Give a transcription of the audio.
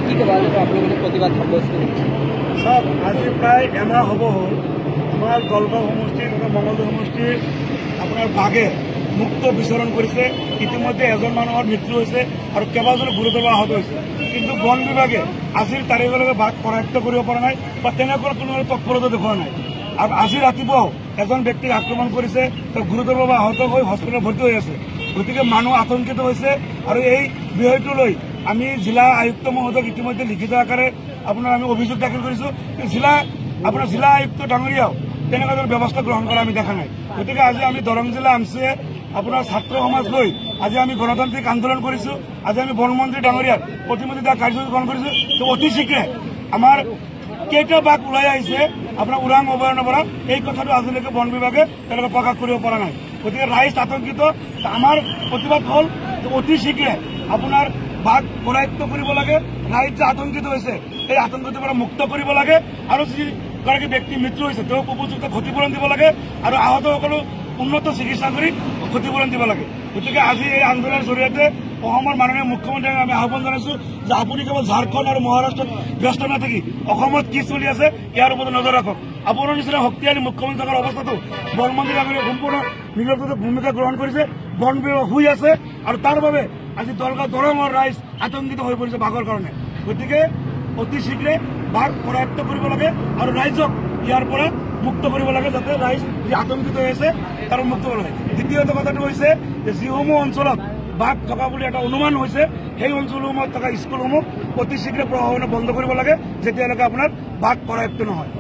কি ক'ব আজি আপোনালোকে প্ৰতিবাদ সাব্যস্ত কৰিছে? চাওক, আজি প্ৰায় এমাহ হ'ব হ'ল আমাৰ দলগাঁও সমষ্টিৰ মঙলদৈ সমষ্টিৰ আপোনাৰ বাঘে মুক্ত বিচৰণ কৰিছে। ইতিমধ্যে এজন মানুহৰ মৃত্যু হৈছে আৰু কেইবাজনো গুৰুতৰ আহত হৈছে, কিন্তু বন বিভাগে আজিৰ তাৰিখলৈকে বাঘ কৰায়ত্ব কৰিব পৰা নাই বা তেনেকুৱা কোনো তৎপৰতা দেখুওৱা নাই। আৰু আজি ৰাতিপুৱাও এজন ব্যক্তিক আক্ৰমণ কৰিছে, তেওঁ গুৰুতৰভাৱে আহত হৈ হস্পিটেলত ভৰ্তি হৈ আছে। গতিকে মানুহ আতংকিত হৈছে আৰু এই বিষয়টো লৈ আমি জিলা আয়ুক্ত মহোদয়ক ইতিমধ্যে লিখিত আকাৰে আপোনাৰ আমি অভিযোগ দাখিল কৰিছোঁ। জিলা আয়ুক্ত ডাঙৰীয়াও তেনেকুৱা ধৰণৰ ব্যৱস্থা গ্ৰহণ কৰা আমি দেখা নাই। গতিকে আজি আমি দৰং জিলা আমচিয়ে আপোনাৰ ছাত্ৰ সমাজ লৈ আজি আমি গণতান্ত্ৰিক আন্দোলন কৰিছোঁ। আজি আমি বনমন্ত্ৰী ডাঙৰীয়াৰ প্ৰতিনিধি দিয়া কাৰ্যসূচী গ্ৰহণ কৰিছোঁ। তো অতি শীঘ্ৰে আমাৰ কেইটা বাঘ ওলাই আহিছে আপোনাৰ ওৰাং অভয়াৰণ্যৰ পৰা, এই কথাটো আজিলৈকে বন বিভাগে তেওঁলোকে প্ৰকাশ কৰিব পৰা নাই। গতিকে ৰাইজ আতংকিত। আমাৰ প্ৰতিবাদ হ'ল অতি শীঘ্ৰে আপোনাৰ বাঘ কৰায়ত্ব কৰিব লাগে। ৰাইজ যে আতংকিত হৈছে এই আতংকিতৰ পৰা মুক্ত কৰিব লাগে আৰু যিগৰাকী ব্যক্তি মৃত্যু হৈছে তেওঁক উপযুক্ত ক্ষতিপূৰণ দিব লাগে আৰু আহতসকলো উন্নত চিকিৎসা কৰি ক্ষতিপূৰণ দিব লাগে। গতিকে আজি এই আন্দোলনৰ জৰিয়তে অসমৰ মাননীয় মুখ্যমন্ত্ৰীক আমি আহ্বান জনাইছোঁ যে আপুনি কেৱল ঝাৰখণ্ড আৰু মহাৰাষ্ট্ৰত ব্যস্ত নাথাকি অসমত কি চলি আছে ইয়াৰ ওপৰত নজৰ ৰাখক। আপোনাৰ নিচিনা শক্তিশালী মুখ্যমন্ত্ৰী থকাৰ অৱস্থাতো বনমন্ত্ৰী ডাঙৰীয়াই সম্পূৰ্ণ নিজৰ ভূমিকা গ্ৰহণ কৰিছে। বন বিভাগ শুই আছে আৰু তাৰ বাবে আজি দৰঙৰ ৰাইজ আতংকিত হৈ পৰিছে বাঘৰ কাৰণে। গতিকে অতি শীঘ্ৰে বাঘ কৰায়ত্ব কৰিব লাগে আৰু ৰাইজক ইয়াৰ পৰা মুক্ত কৰিব লাগে, যাতে ৰাইজ যি আতংকিত হৈ আছে তাৰ মুক্ত কৰিব লাগে। দ্বিতীয়টো কথাটো হৈছে যে যিসমূহ অঞ্চলত বাঘ থকা বুলি এটা অনুমান হৈছে সেই অঞ্চলসমূহত থকা স্কুলসমূহ অতি শীঘ্ৰে প্ৰশাসনে বন্ধ কৰিব লাগে, যেতিয়ালৈকে আপোনাৰ বাঘ কৰায়ত্ব নহয়।